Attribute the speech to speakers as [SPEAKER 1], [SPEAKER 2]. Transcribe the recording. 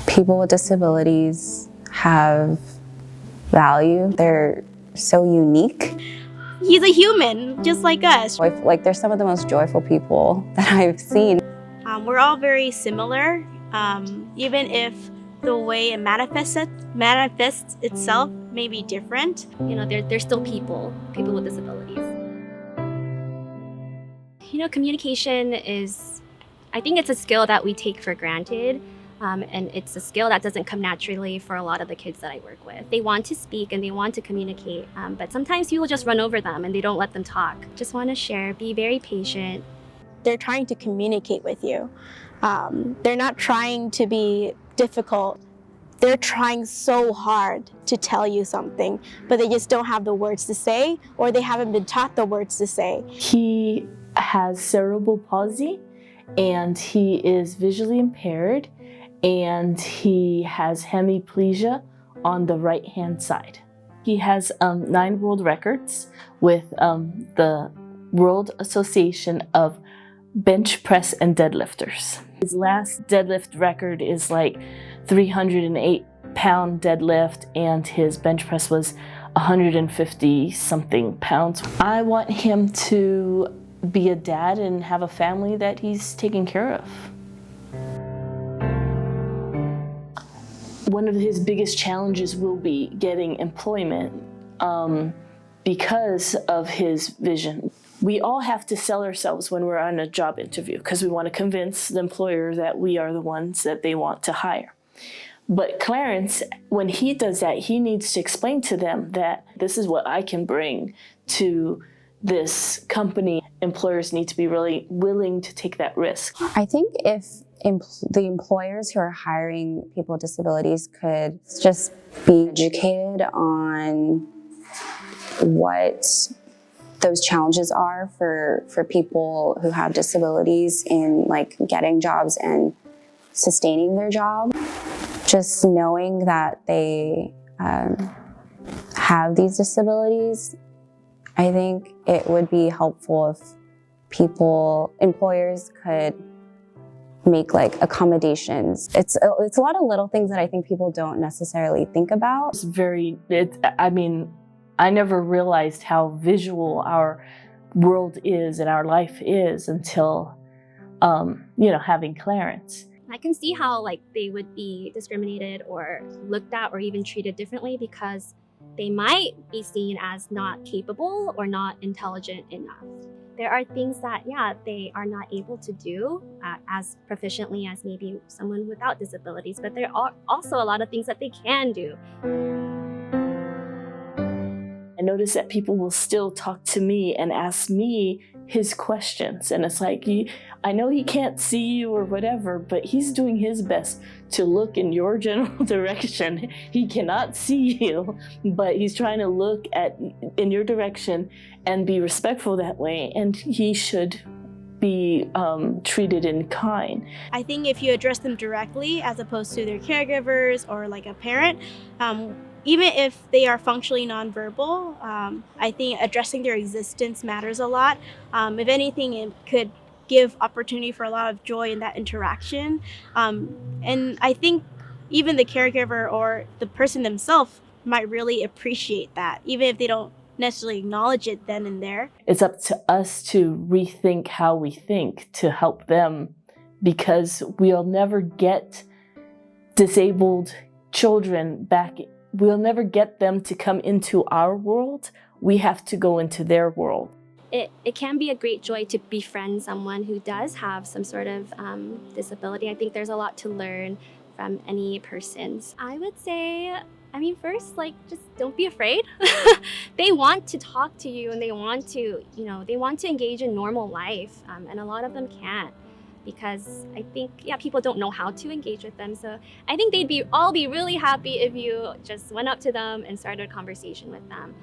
[SPEAKER 1] People with disabilities have value. They're so unique.
[SPEAKER 2] He's a human, just like us.
[SPEAKER 1] Like, they're some of the most joyful people that I've seen.
[SPEAKER 2] We're all very similar, even if the way it manifests itself may be different.
[SPEAKER 3] You know, they're still people with disabilities. You know, communication is, I think it's a skill that we take for granted. And it's a skill that doesn't come naturally for a lot of the kids that I work with. They want to speak and they want to communicate, but sometimes people just run over them and they don't let them talk. Just want to share, be very patient.
[SPEAKER 4] They're trying to communicate with you. They're not trying to be difficult. They're trying so hard to tell you something, but they just don't have the words to say, or they haven't been taught the words to say.
[SPEAKER 5] He has cerebral palsy and he is visually impaired, and he has hemiplegia on the right-hand side. He has 9 world records with the World Association of Bench Press and Deadlifters. His last deadlift record is like 308-pound deadlift, and his bench press was 150-something pounds. I want him to be a dad and have a family that he's taking care of. One of his biggest challenges will be getting employment because of his vision. We all have to sell ourselves when we're on a job interview because we want to convince the employer that we are the ones that they want to hire. But Clarence, when he does that, he needs to explain to them that this is what I can bring to this company. Employers need to be really willing to take that risk.
[SPEAKER 1] I think if the employers who are hiring people with disabilities could just be educated on what those challenges are for people who have disabilities in like getting jobs and sustaining their job. Just knowing that they have these disabilities, I think it would be helpful if employers could make like accommodations. It's a lot of little things that I think people don't necessarily think about.
[SPEAKER 5] I never realized how visual our world is and our life is until, having Clarence.
[SPEAKER 3] I can see how like they would be discriminated or looked at or even treated differently because they might be seen as not capable or not intelligent enough. There are things that, they are not able to do as proficiently as maybe someone without disabilities, but there are also a lot of things that they can do.
[SPEAKER 5] I notice that people will still talk to me and ask me his questions. And it's like, I know he can't see you or whatever, but he's doing his best to look in your general direction. He cannot see you, but he's trying to look in your direction and be respectful that way. And he should be treated in kind.
[SPEAKER 2] I think if you address them directly as opposed to their caregivers or like a parent, even if they are functionally nonverbal, I think addressing their existence matters a lot. If anything, it could give opportunity for a lot of joy in that interaction. And I think even the caregiver or the person themselves might really appreciate that, even if they don't necessarily acknowledge it then and there.
[SPEAKER 5] It's up to us to rethink how we think to help them, because we'll never get disabled children back. We'll never get them to come into our world. We have to go into their world.
[SPEAKER 3] It can be a great joy to befriend someone who does have some sort of disability. I think there's a lot to learn from any persons. I would say, first, just don't be afraid. They want to talk to you and they want to engage in normal life. And a lot of them can't, because I think, people don't know how to engage with them. So I think they'd all be really happy if you just went up to them and started a conversation with them.